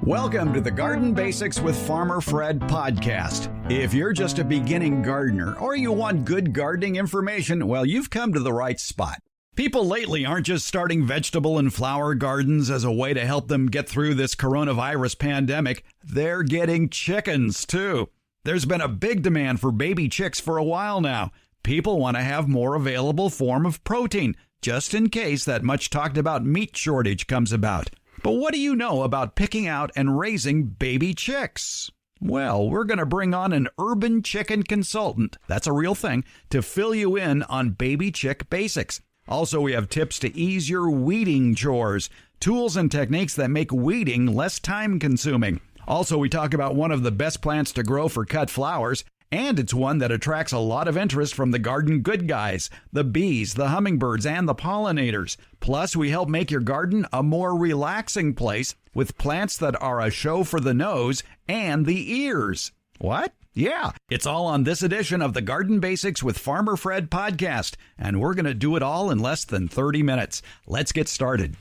Welcome to the Garden Basics with Farmer Fred podcast. If you're just a beginning gardener or you want good gardening information, well, you've come to the right spot. People lately aren't just starting vegetable and flower gardens as a way to help them get through this coronavirus pandemic. They're getting chickens, too. There's been a big demand for baby chicks for a while now. People want to have more available form of protein, just in case that much talked about meat shortage comes about. But what do you know about picking out and raising baby chicks? Well, we're going to bring on an urban chicken consultant, that's a real thing, to fill you in on baby chick basics. Also, we have tips to ease your weeding chores, tools and techniques that make weeding less time-consuming. Also, we talk about one of the best plants to grow for cut flowers, and it's one that attracts a lot of interest from the garden good guys, the bees, the hummingbirds, and the pollinators. Plus, we help make your garden a more relaxing place with plants that are a show for the nose and the ears. What? Yeah, it's all on this edition of the Garden Basics with Farmer Fred podcast, and we're going to do it all in less than 30 minutes. Let's get started.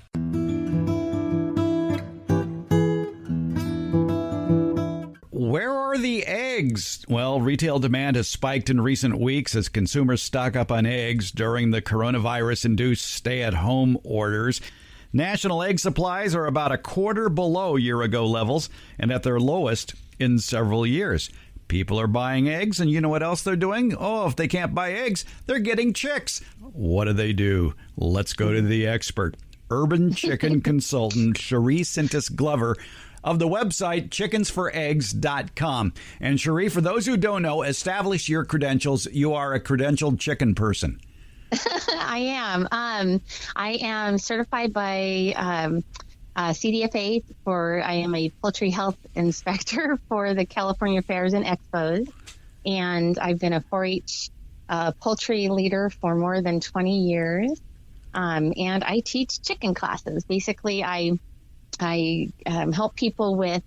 Where are the eggs? Well, retail demand has spiked in recent weeks as consumers stock up on eggs during the coronavirus-induced stay-at-home orders. National egg supplies are about a quarter below year-ago levels and at their lowest in several years. People are buying eggs, and you know what else they're doing? Oh, if they can't buy eggs, they're getting chicks. What do? Let's go to the expert, urban chicken consultant Cherie Sintis Glover of the website chickensforeggs.com. And Cherie, for those who don't know, establish your credentials. You are a credentialed chicken person. I am. I am certified by CDFA I am a poultry health inspector for the California Fairs and Expos. And I've been a 4-H poultry leader for more than 20 years. And I teach chicken classes. Basically, I help people with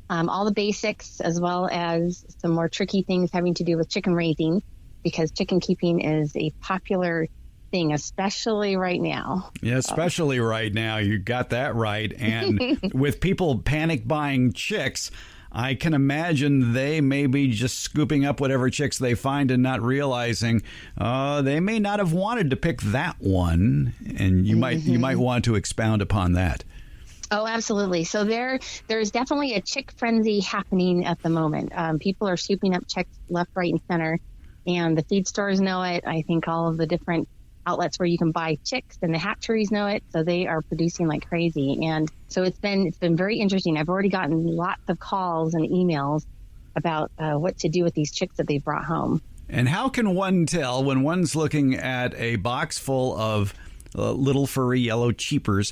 all the basics as well as some more tricky things having to do with chicken raising, because chicken keeping is a popular thing, especially right now. Yeah, especially right now. You got that right. And with people panic buying chicks, I can imagine they may be just scooping up whatever chicks they find and not realizing they may not have wanted to pick that one. And you might want to expound upon that. Oh, absolutely. So there's definitely a chick frenzy happening at the moment. People are scooping up chicks left, right, and center, and the feed stores know it. I think all of the different outlets where you can buy chicks and the hatcheries know it. So they are producing like crazy. And so it's been very interesting. I've already gotten lots of calls and emails about what to do with these chicks that they've brought home. And how can one tell when one's looking at a box full of little furry yellow cheepers,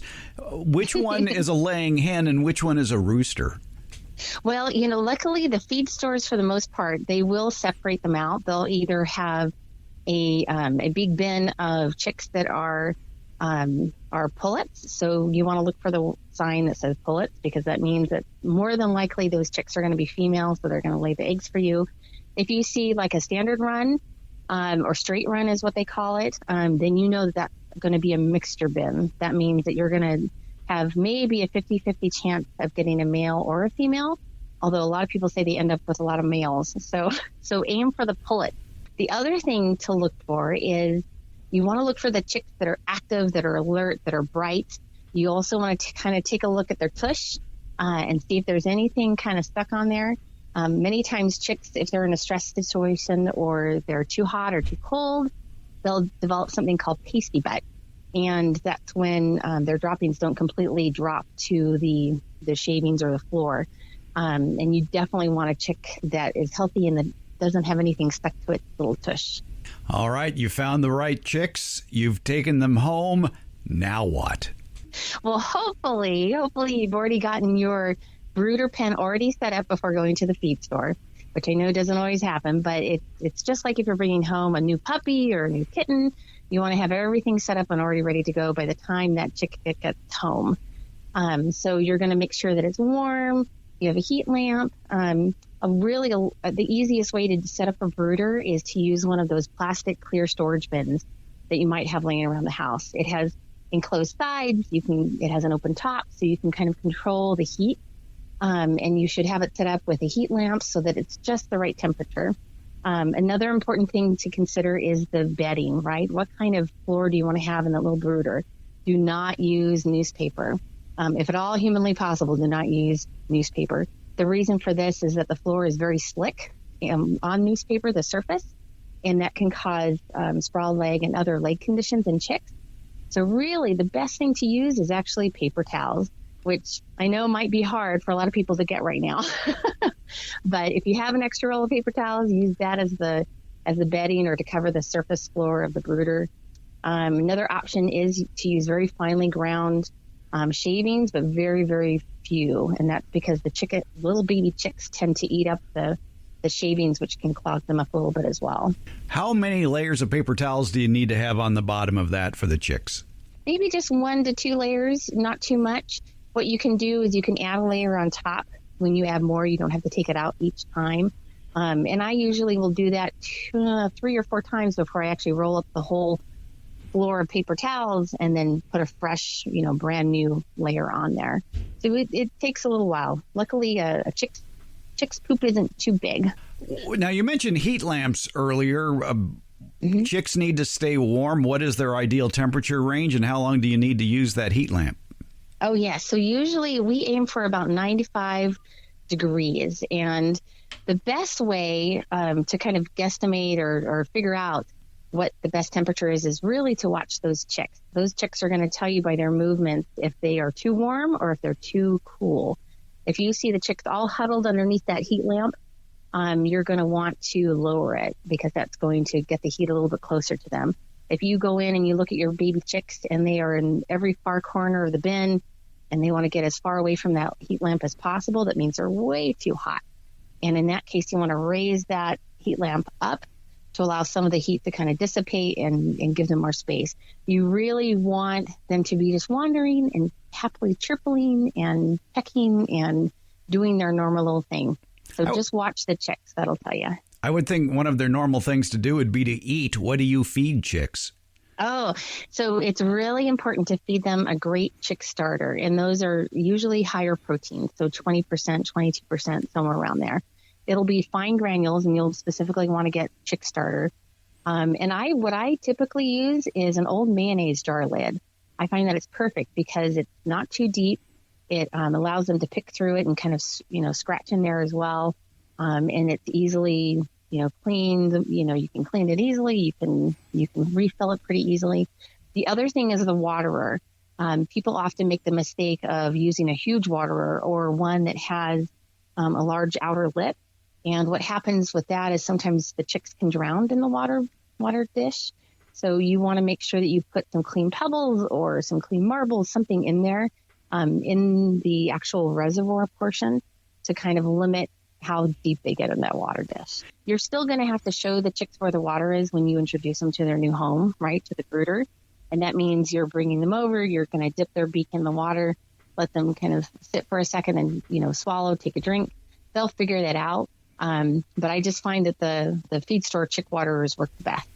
which one is a laying hen and which one is a rooster? Well, luckily the feed stores, for the most part, they will separate them out. They'll either have a big bin of chicks that are pullets. So you want to look for the sign that says pullets, because that means that more than likely those chicks are going to be females, so they're going to lay the eggs for you. If you see like a standard run, or straight run is what they call it, then you know that's going to be a mixture bin. That means that you're going to have maybe a 50-50 chance of getting a male or a female, although a lot of people say they end up with a lot of males. So aim for the pullet. The other thing to look for is you want to look for the chicks that are active, that are alert, that are bright. You also want to kind of take a look at their tush and see if there's anything kind of stuck on there. Many times chicks, if they're in a stress situation or they're too hot or too cold, they'll develop something called pasty butt. And that's when their droppings don't completely drop to the shavings or the floor. And you definitely want a chick that is healthy and that doesn't have anything stuck to its little tush. All right, you found the right chicks. You've taken them home. Now what? Well, hopefully you've already gotten your brooder pen already set up before going to the feed store, which I know doesn't always happen, but it's just like if you're bringing home a new puppy or a new kitten, you want to have everything set up and already ready to go by the time that chick gets home. So you're going to make sure that it's warm. You have a heat lamp. The easiest way to set up a brooder is to use one of those plastic clear storage bins that you might have laying around the house. It has enclosed sides. It has an open top, so you can kind of control the heat and you should have it set up with a heat lamp so that it's just the right temperature. Another important thing to consider is the bedding, right? What kind of floor do you want to have in that little brooder? Do not use newspaper. If at all humanly possible, do not use newspaper. The reason for this is that the floor is very slick on newspaper, the surface, and that can cause sprawl leg and other leg conditions in chicks. So really, the best thing to use is actually paper towels, which I know might be hard for a lot of people to get right now. But if you have an extra roll of paper towels, use that as the bedding or to cover the surface floor of the brooder. Another option is to use very finely ground shavings, but very, very few. And that's because the little baby chicks tend to eat up the shavings, which can clog them up a little bit as well. How many layers of paper towels do you need to have on the bottom of that for the chicks? Maybe just 1 to 2 layers, not too much. What you can do is you can add a layer on top. When you add more, you don't have to take it out each time. And I usually will do that 3 or 4 times before I actually roll up the whole floor of paper towels and then put a fresh, brand new layer on there. So it takes a little while. Luckily, a chick's poop isn't too big. Now, you mentioned heat lamps earlier. Chicks need to stay warm. What is their ideal temperature range, and how long do you need to use that heat lamp? Oh, yes. So usually we aim for about 95 degrees. And the best way to kind of guesstimate or figure out what the best temperature is really to watch those chicks. Those chicks are going to tell you by their movements if they are too warm or if they're too cool. If you see the chicks all huddled underneath that heat lamp, you're going to want to lower it because that's going to get the heat a little bit closer to them. If you go in and you look at your baby chicks and they are in every far corner of the bin and they want to get as far away from that heat lamp as possible, that means they're way too hot. And in that case, you want to raise that heat lamp up to allow some of the heat to kind of dissipate and give them more space. You really want them to be just wandering and happily chirping and pecking and doing their normal little thing. So just watch the chicks. That'll tell you. I would think one of their normal things to do would be to eat. What do you feed chicks? Oh, so it's really important to feed them a great chick starter. And those are usually higher protein. So 20%, 22%, somewhere around there. It'll be fine granules, and you'll specifically want to get chick starter. And what I typically use is an old mayonnaise jar lid. I find that it's perfect because it's not too deep. It allows them to pick through it and kind of, scratch in there as well. And it's easily, cleaned. You can clean it easily. You can refill it pretty easily. The other thing is the waterer. People often make the mistake of using a huge waterer or one that has a large outer lip. And what happens with that is sometimes the chicks can drown in the water dish. So you want to make sure that you put some clean pebbles or some clean marbles, something in there in the actual reservoir portion to kind of limit how deep they get in that water dish. You're still going to have to show the chicks where the water is when you introduce them to their new home, right, to the brooder. And that means you're bringing them over, you're going to dip their beak in the water, let them kind of sit for a second and, swallow, take a drink. They'll figure that out. But I just find that the feed store chick waterers work the best.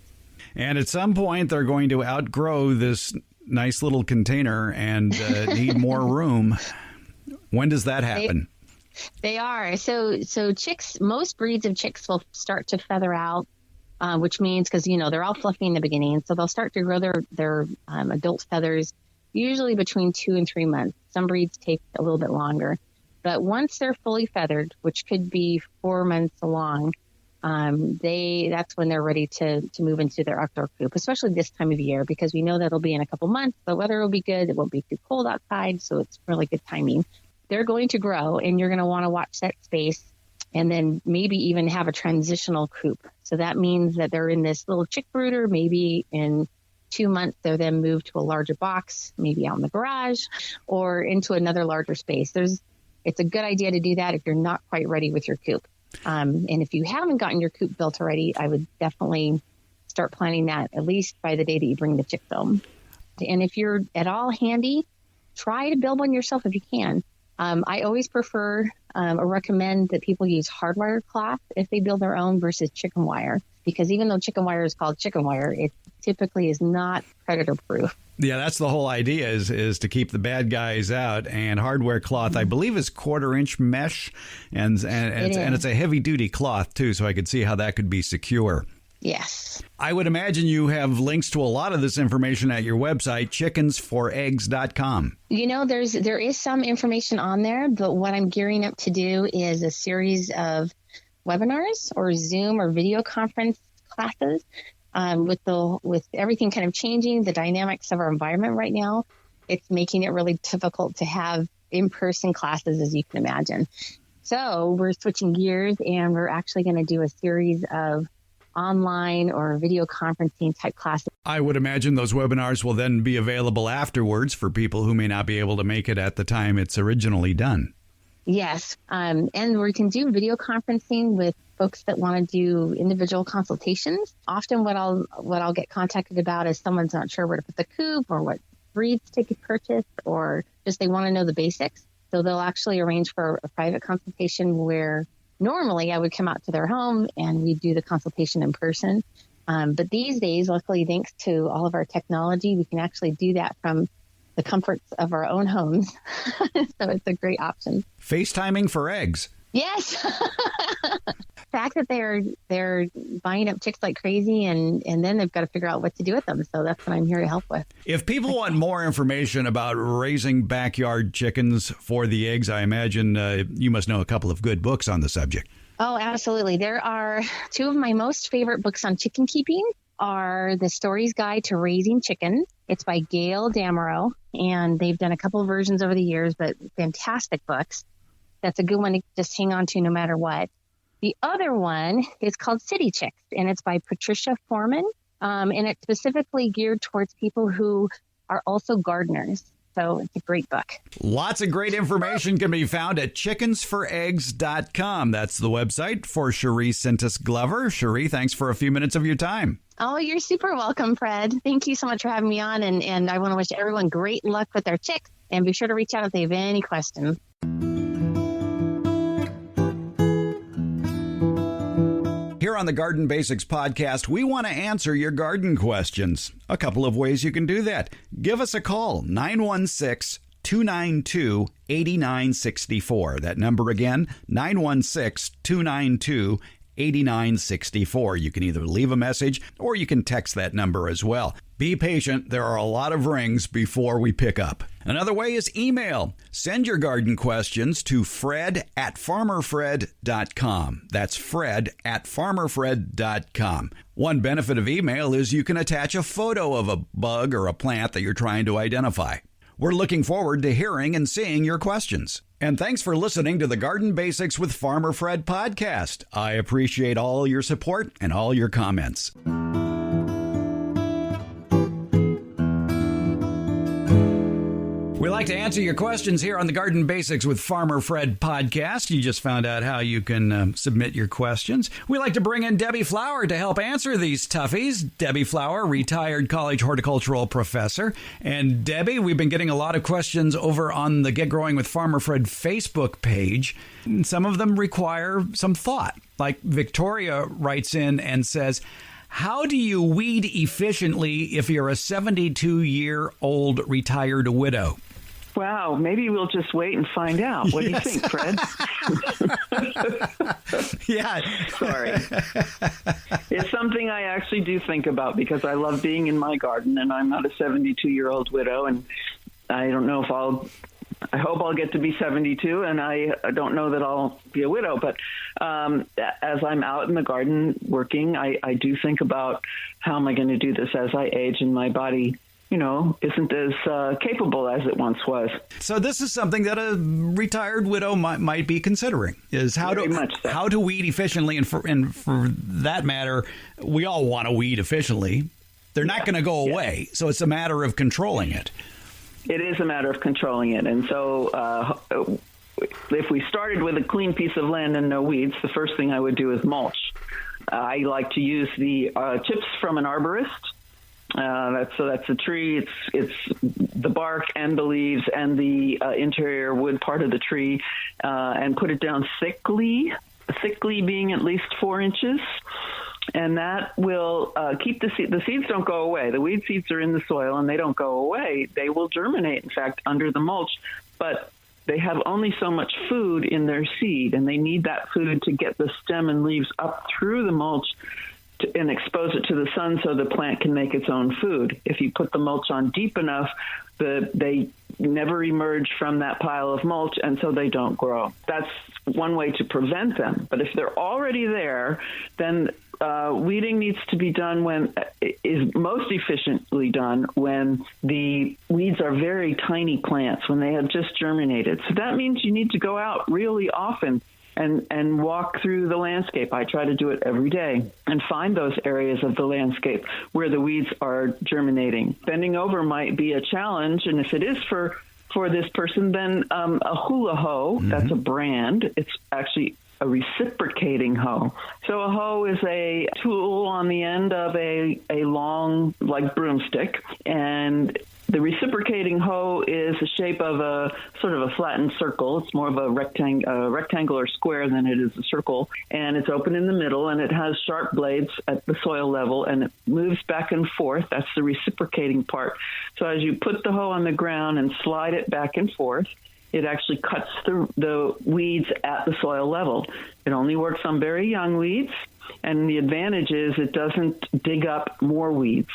And at some point, they're going to outgrow this nice little container and need more room. When does that happen? They are. So chicks, most breeds of chicks will start to feather out, which means because, they're all fluffy in the beginning. So they'll start to grow their adult feathers usually between 2 and 3 months. Some breeds take a little bit longer. But once they're fully feathered, which could be 4 months along, that's when they're ready to move into their outdoor coop, especially this time of year, because we know that'll be in a couple months. The weather will be good. It won't be too cold outside, so it's really good timing. They're going to grow, and you're going to want to watch that space and then maybe even have a transitional coop. So that means that they're in this little chick brooder. Maybe in 2 months, they're then moved to a larger box, maybe out in the garage or into another larger space. It's a good idea to do that if you're not quite ready with your coop. And if you haven't gotten your coop built already, I would definitely start planning that at least by the day that you bring the chicks home. And if you're at all handy, try to build one yourself if you can. I always prefer recommend that people use hardwire cloth if they build their own versus chicken wire, because even though chicken wire is called chicken wire, it typically is not predator proof. Yeah, that's the whole idea is to keep the bad guys out. And hardware cloth, I believe, is 1/4-inch mesh, and it's a heavy duty cloth too. So I could see how that could be secure. Yes. I would imagine you have links to a lot of this information at your website, chickensforeggs.com. There is some information on there, but what I'm gearing up to do is a series of webinars or Zoom or video conference classes. With everything kind of changing, the dynamics of our environment right now, it's making it really difficult to have in-person classes, as you can imagine. So we're switching gears, and we're actually going to do a series of online or video conferencing type classes. I would imagine those webinars will then be available afterwards for people who may not be able to make it at the time it's originally done. Yes. And we can do video conferencing with folks that want to do individual consultations. Often what I'll get contacted about is someone's not sure where to put the coop or what breeds to purchase, or just they want to know the basics. So they'll actually arrange for a private consultation where normally I would come out to their home and we'd do the consultation in person. But these days, luckily, thanks to all of our technology, we can actually do that from the comforts of our own homes. So it's a great option. FaceTiming for eggs. Yes. The fact that they're buying up chicks like crazy, and then they've got to figure out what to do with them. So that's what I'm here to help with. If people want more information about raising backyard chickens for the eggs, I imagine you must know a couple of good books on the subject. Oh, absolutely. There are two of my most favorite books on chicken keeping are The Story's Guide to Raising Chickens. It's by Gail Damerow, and they've done a couple of versions over the years, but fantastic books. That's a good one to just hang on to no matter what. The other one is called City Chicks, and it's by Patricia Foreman, and it's specifically geared towards people who are also gardeners. So it's a great book. Lots of great information can be found at chickensforeggs.com. That's the website for Cherie Sintas Glover. Cherie, thanks for a few minutes of your time. Oh, you're super welcome, Fred. Thank you so much for having me on, and I want to wish everyone great luck with their chicks, and be sure to reach out if they have any questions. Here on the Garden Basics podcast, we want to answer your garden questions. A couple of ways you can do that. Give us a call, 916-292-8964. That number again, 916-292-8964. You can either leave a message or you can text that number as well. Be patient. There are a lot of rings before we pick up. Another way is email. Send your garden questions to fred@farmerfred.com. That's fred@farmerfred.com. One benefit of email is you can attach a photo of a bug or a plant that you're trying to identify. We're looking forward to hearing and seeing your questions. And thanks for listening to the Garden Basics with Farmer Fred podcast. I appreciate all your support and all your comments. We like to answer your questions here on the Garden Basics with Farmer Fred podcast. You just found out how you can submit your questions. We like to bring in Debbie Flower to help answer these toughies. Debbie Flower, retired college horticultural professor. And Debbie, we've been getting a lot of questions over on the Get Growing with Farmer Fred Facebook page. Some of them require some thought. Like Victoria writes in and says, how do you weed efficiently if you're a 72-year-old retired widow? Wow, maybe we'll just wait and find out. What do you think, Fred? Yeah. Sorry. It's something I actually do think about because I love being in my garden, and I'm not a 72-year-old widow, and I don't know if I hope I'll get to be 72, and I don't know that I'll be a widow. But as I'm out in the garden working, I do think about how am I going to do this as I age and my body, isn't as capable as it once was. So this is something that a retired widow might be considering, is how to weed efficiently. And for that matter, we all want to weed efficiently. They're not going to go away. So it's a matter of controlling it. It is a matter of controlling it. And so if we started with a clean piece of land and no weeds, the first thing I would do is mulch. I like to use the chips from an arborist. That's a tree. It's the bark and the leaves and the interior wood part of the tree, and put it down thickly being at least 4 inches. And that will keep the seeds don't go away. The weed seeds are in the soil and they don't go away. They will germinate, in fact, under the mulch, but they have only so much food in their seed, and they need that food to get the stem and leaves up through the mulch and expose it to the sun so the plant can make its own food. If you put the mulch on deep enough, they never emerge from that pile of mulch, and so they don't grow. That's one way to prevent them. But if they're already there, then weeding needs to be done is most efficiently done when the weeds are very tiny plants, when they have just germinated. So that means you need to go out really often and walk through the landscape. I try to do it every day and find those areas of the landscape where the weeds are germinating. Bending over might be a challenge, and if it is for this person, then a hula hoe, that's a brand. It's actually a reciprocating hoe. So a hoe is a tool on the end of a long, like, broomstick, and the reciprocating hoe is the shape of a sort of a flattened circle. It's more of a rectangular square than it is a circle, and it's open in the middle, and it has sharp blades at the soil level, and it moves back and forth. That's the reciprocating part. So as you put the hoe on the ground and slide it back and forth, it actually cuts the weeds at the soil level. It only works on very young weeds, and the advantage is it doesn't dig up more weeds.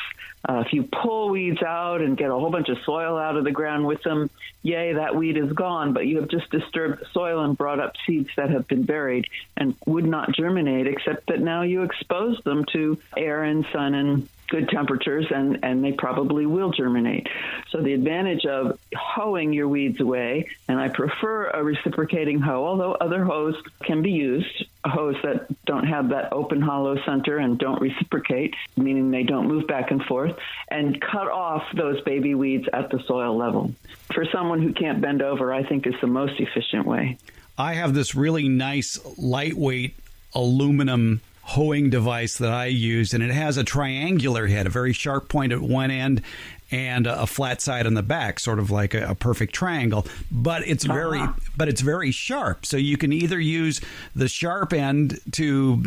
If you pull weeds out and get a whole bunch of soil out of the ground with them, yay, that weed is gone, but you have just disturbed the soil and brought up seeds that have been buried and would not germinate, except that now you expose them to air and sun and good temperatures, and they probably will germinate. So the advantage of hoeing your weeds away, and I prefer a reciprocating hoe, although other hoes can be used, hoes that don't have that open hollow center and don't reciprocate, meaning they don't move back and forth, and cut off those baby weeds at the soil level. For someone who can't bend over, I think is the most efficient way. I have this really nice, lightweight aluminum hoeing device that I use, and it has a triangular head, a very sharp point at one end and a flat side on the back, sort of like a perfect triangle, but it's very sharp. So you can either use the sharp end to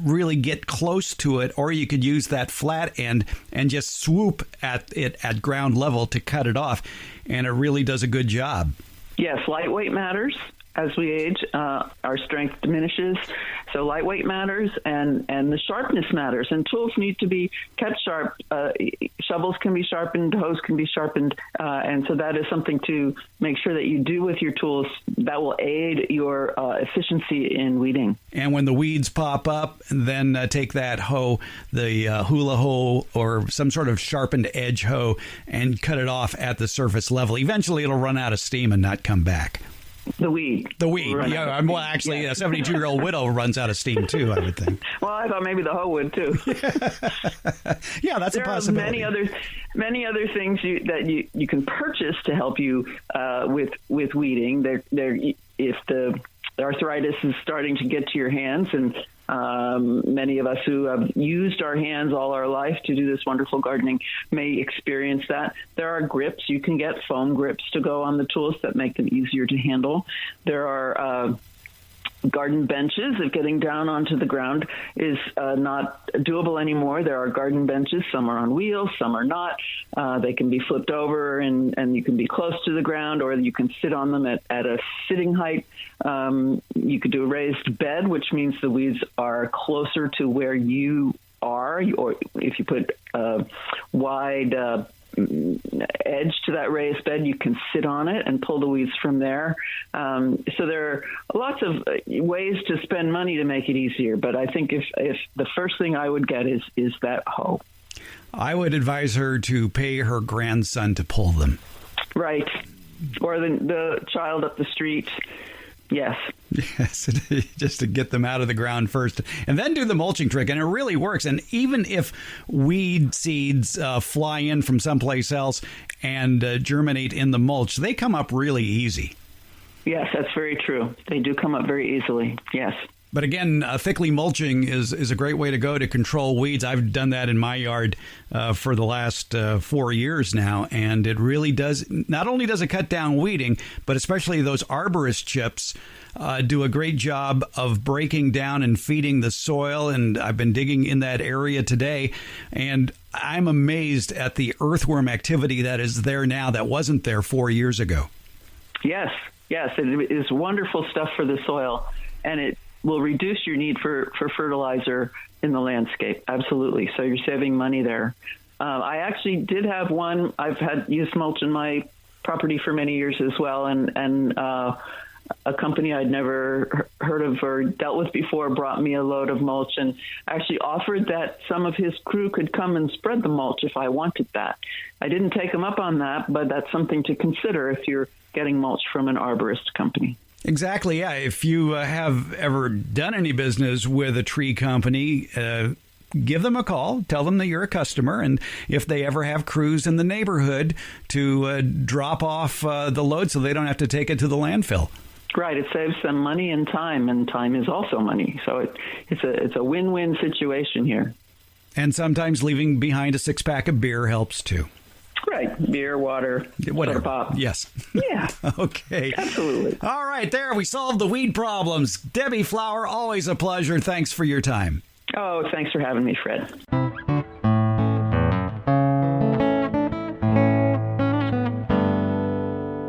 really get close to it, or you could use that flat end and just swoop at it at ground level to cut it off, and it really does a good job. Yes, lightweight matters. As we age, our strength diminishes, so lightweight matters, and the sharpness matters, and tools need to be kept sharp. Shovels can be sharpened, hoes can be sharpened, and so that is something to make sure that you do with your tools that will aid your efficiency in weeding. And when the weeds pop up, then take that hoe, the hula hoe or some sort of sharpened edge hoe, and cut it off at the surface level. Eventually it'll run out of steam and not come back. The weed. Yeah, well, actually, a 72-year-old widow runs out of steam, too, I would think. Well, I thought maybe the hoe would, too. Yeah, that's a possibility. There are many other things that you can purchase to help you with weeding. If the arthritis is starting to get to your hands, and many of us who have used our hands all our life to do this wonderful gardening may experience that. There are grips. You can get foam grips to go on the tools that make them easier to handle. There are garden benches. If getting down onto the ground is not doable anymore, there are garden benches. Some are on wheels, some are not. They can be flipped over, and you can be close to the ground, or you can sit on them at a sitting height. You could do a raised bed, which means the weeds are closer to where you are, or if you put a wide edge to that raised bed, you can sit on it and pull the weeds from there. So there are lots of ways to spend money to make it easier, but I think if the first thing I would get is that hoe. I would advise her to pay her grandson to pull them. Right. Or the child up the street. Yes. Yes, just to get them out of the ground first, and then do the mulching trick, and it really works. And even if weed seeds fly in from someplace else and germinate in the mulch, they come up really easy. Yes, that's very true. They do come up very easily. Yes. But again, thickly mulching is a great way to go to control weeds. I've done that in my yard for the last 4 years now, and it really does. Not only does it cut down weeding, but especially those arborist chips do a great job of breaking down and feeding the soil. And I've been digging in that area today, and I'm amazed at the earthworm activity that is there now that wasn't there 4 years ago. Yes, it is wonderful stuff for the soil, and it will reduce your need for fertilizer in the landscape. Absolutely. So you're saving money there. I actually did have one. I've had used mulch in my property for many years as well, and a company I'd never heard of or dealt with before brought me a load of mulch and actually offered that some of his crew could come and spread the mulch if I wanted that. I didn't take him up on that, but that's something to consider if you're getting mulch from an arborist company. Exactly, yeah. If you have ever done any business with a tree company, give them a call. Tell them that you're a customer. And if they ever have crews in the neighborhood, to drop off the load so they don't have to take it to the landfill. Right. It saves them money and time is also money. So it's a win-win situation here. And sometimes leaving behind a six-pack of beer helps too. Right. Beer, water, whatever. Soda pop. Yes. Yeah. Okay. Absolutely. All right. There, we solved the weed problems. Debbie Flower, always a pleasure. Thanks for your time. Oh, thanks for having me, Fred.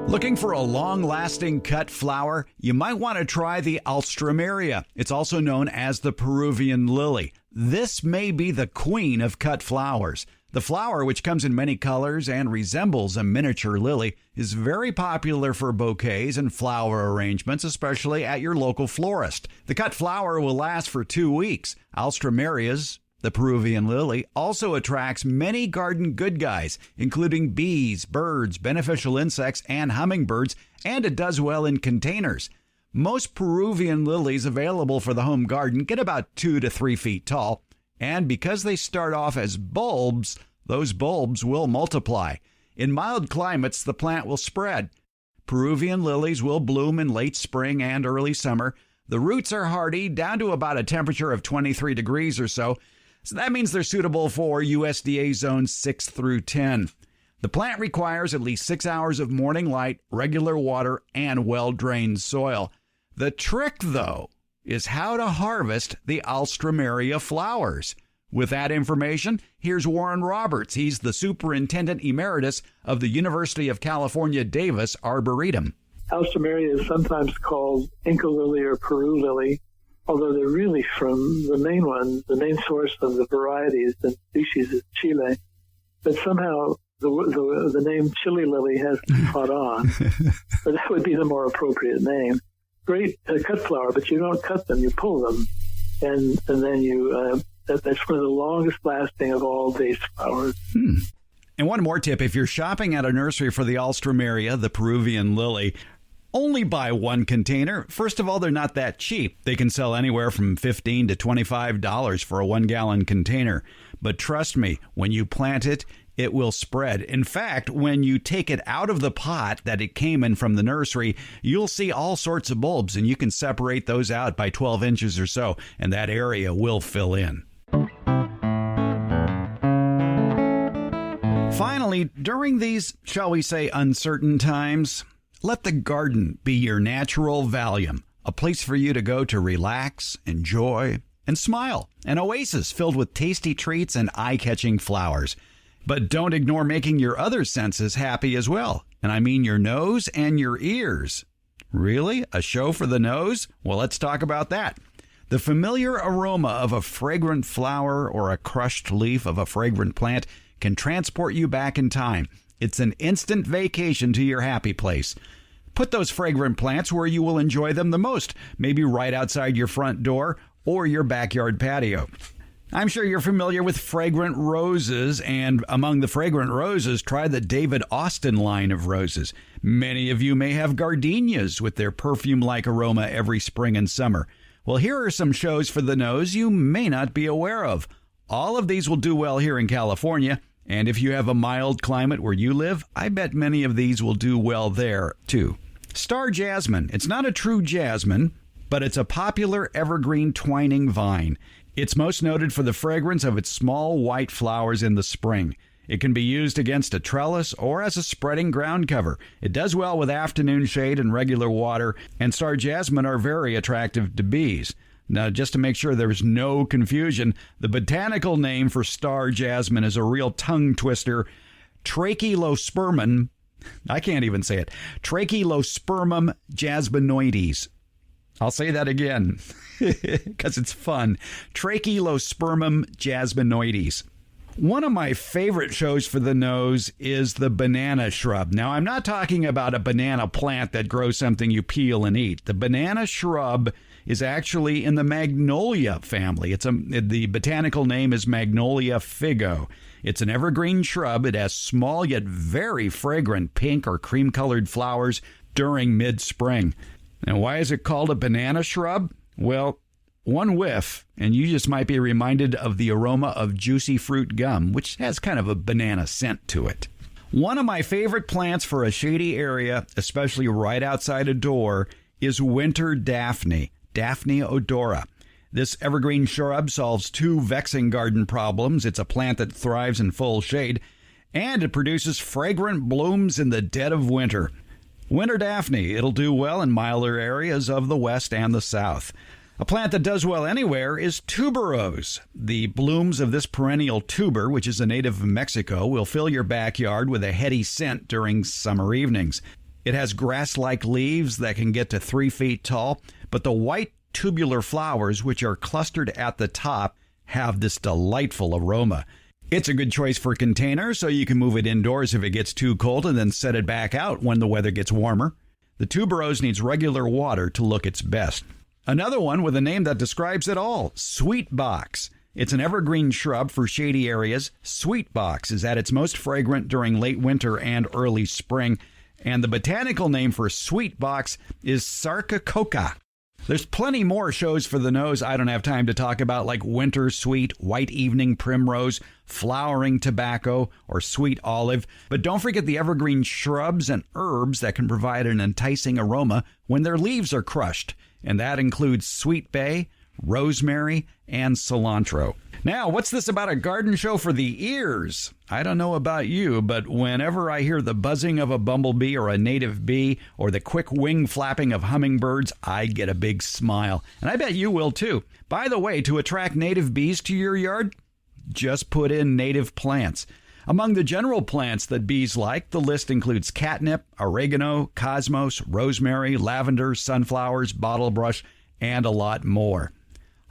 Looking for a long-lasting cut flower? You might want to try the Alstroemeria. It's also known as the Peruvian lily. This may be the queen of cut flowers. The flower, which comes in many colors and resembles a miniature lily, is very popular for bouquets and flower arrangements, especially at your local florist. The cut flower will last for 2 weeks. Alstroemerias, the Peruvian lily, also attracts many garden good guys, including bees, birds, beneficial insects, and hummingbirds, and it does well in containers. Most Peruvian lilies available for the home garden get about 2 to 3 feet tall, and because they start off as bulbs, those bulbs will multiply. In mild climates, the plant will spread. Peruvian lilies will bloom in late spring and early summer. The roots are hardy, down to about a temperature of 23 degrees or so. So that means they're suitable for USDA zones 6 through 10. The plant requires at least 6 hours of morning light, regular water, and well-drained soil. The trick, though, is how to harvest the Alstroemeria flowers. With that information, here's Warren Roberts. He's the Superintendent Emeritus of the University of California, Davis Arboretum. Alstroemeria is sometimes called Inca lily or Peru lily, although they're really from the main one. The main source of the varieties and species is Chile. But somehow the name Chile lily has caught on. But that would be the more appropriate name. Great cut flower, but you don't cut them, you pull them. And then you, that's one of the longest lasting of all vase flowers. And one more tip, if you're shopping at a nursery for the Alstroemeria, the Peruvian lily, only buy one container. First of all, they're not that cheap. They can sell anywhere from $15 to $25 for a 1-gallon container. But trust me, when you plant it, it will spread. In fact, when you take it out of the pot that it came in from the nursery, you'll see all sorts of bulbs, and you can separate those out by 12 inches or so, and that area will fill in. Finally, during these, shall we say, uncertain times, let the garden be your natural Valium, a place for you to go to relax, enjoy, and smile. An oasis filled with tasty treats and eye-catching flowers. But don't ignore making your other senses happy as well. And I mean your nose and your ears. Really? A show for the nose? Well, let's talk about that. The familiar aroma of a fragrant flower or a crushed leaf of a fragrant plant can transport you back in time. It's an instant vacation to your happy place. Put those fragrant plants where you will enjoy them the most, maybe right outside your front door or your backyard patio. I'm sure you're familiar with fragrant roses, and among the fragrant roses, try the David Austin line of roses. Many of you may have gardenias with their perfume-like aroma every spring and summer. Well, here are some shows for the nose you may not be aware of. All of these will do well here in California, and if you have a mild climate where you live, I bet many of these will do well there, too. Star jasmine. It's not a true jasmine, but it's a popular evergreen twining vine. It's most noted for the fragrance of its small white flowers in the spring. It can be used against a trellis or as a spreading ground cover. It does well with afternoon shade and regular water, and star jasmine are very attractive to bees. Now, just to make sure there's no confusion, the botanical name for star jasmine is a real tongue twister, Trachylospermum. I can't even say it. Trachylospermum jasminoides. I'll say that again because it's fun. Trachylospermum jasminoides. One of my favorite shows for the nose is the banana shrub. Now, I'm not talking about a banana plant that grows something you peel and eat. The banana shrub is actually in the magnolia family. The botanical name is Magnolia figo. It's an evergreen shrub. It has small yet very fragrant pink or cream-colored flowers during mid-spring. Now, why is it called a banana shrub? Well, one whiff, and you just might be reminded of the aroma of juicy fruit gum, which has kind of a banana scent to it. One of my favorite plants for a shady area, especially right outside a door, is winter daphne, Daphne odora. This evergreen shrub solves two vexing garden problems. It's a plant that thrives in full shade, and it produces fragrant blooms in the dead of winter. Winter daphne, it'll do well in milder areas of the west and the south. A plant that does well anywhere is tuberose. The blooms of this perennial tuber, which is a native of Mexico, will fill your backyard with a heady scent during summer evenings. It has grass-like leaves that can get to 3 feet tall, but the white tubular flowers, which are clustered at the top, have this delightful aroma. It's a good choice for containers, so you can move it indoors if it gets too cold and then set it back out when the weather gets warmer. The tuberose needs regular water to look its best. Another one with a name that describes it all, sweet box. It's an evergreen shrub for shady areas. Sweet box is at its most fragrant during late winter and early spring, and the botanical name for sweet box is Sarcococa. There's plenty more shows for the nose I don't have time to talk about, like winter sweet, white evening primrose, flowering tobacco, or sweet olive. But don't forget the evergreen shrubs and herbs that can provide an enticing aroma when their leaves are crushed. And that includes sweet bay, rosemary, and cilantro. Now, what's this about a garden show for the ears? I don't know about you, but whenever I hear the buzzing of a bumblebee or a native bee or the quick wing flapping of hummingbirds, I get a big smile. And I bet you will too. By the way, to attract native bees to your yard, just put in native plants. Among the general plants that bees like, the list includes catnip, oregano, cosmos, rosemary, lavender, sunflowers, bottlebrush, and a lot more.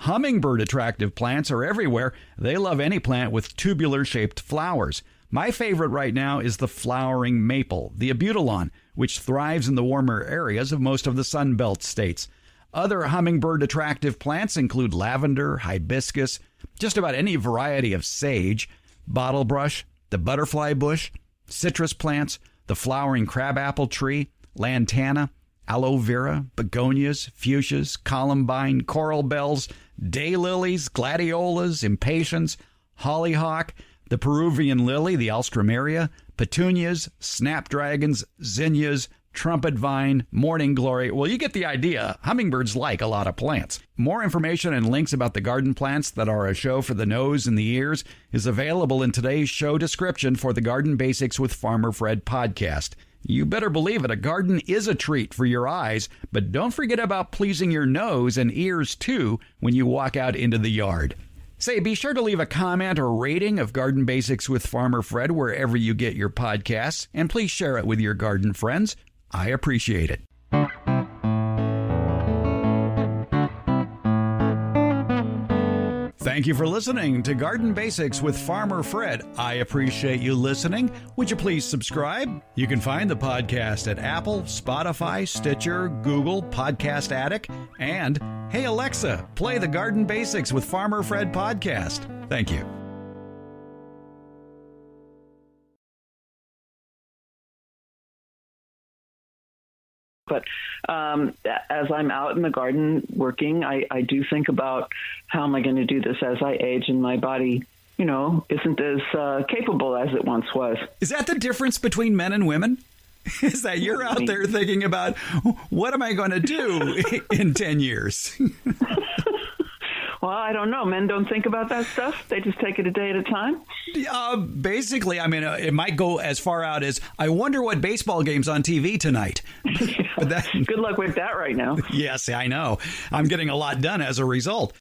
Hummingbird attractive plants are everywhere. They love any plant with tubular-shaped flowers. My favorite right now is the flowering maple, the abutilon, which thrives in the warmer areas of most of the Sunbelt states. Other hummingbird attractive plants include lavender, hibiscus, just about any variety of sage, bottlebrush, the butterfly bush, citrus plants, the flowering crabapple tree, lantana, aloe vera, begonias, fuchsias, columbine, coral bells, daylilies, gladiolas, impatiens, hollyhock, the Peruvian lily, the alstroemeria, petunias, snapdragons, zinnias, trumpet vine, morning glory. Well, you get the idea. Hummingbirds like a lot of plants. More information and links about the garden plants that are a show for the nose and the ears is available in today's show description for the Garden Basics with Farmer Fred podcast. You better believe it, a garden is a treat for your eyes, but don't forget about pleasing your nose and ears too when you walk out into the yard. Say, be sure to leave a comment or rating of Garden Basics with Farmer Fred wherever you get your podcasts, and please share it with your garden friends. I appreciate it. Thank you for listening to Garden Basics with Farmer Fred. I appreciate you listening. Would you please subscribe? You can find the podcast at Apple, Spotify, Stitcher, Google, Podcast Addict, and Hey Alexa, play the Garden Basics with Farmer Fred podcast. Thank you. But as I'm out in the garden working, I do think about how am I going to do this as I age and my body, isn't as capable as it once was. Is that the difference between men and women? is that you're out there thinking about, what am I going to do in 10 years? Well, I don't know. Men don't think about that stuff. They just take it a day at a time. Basically, I mean, it might go as far out as, I wonder what baseball game's on TV tonight. But Good luck with that right now. Yes, I know. I'm getting a lot done as a result.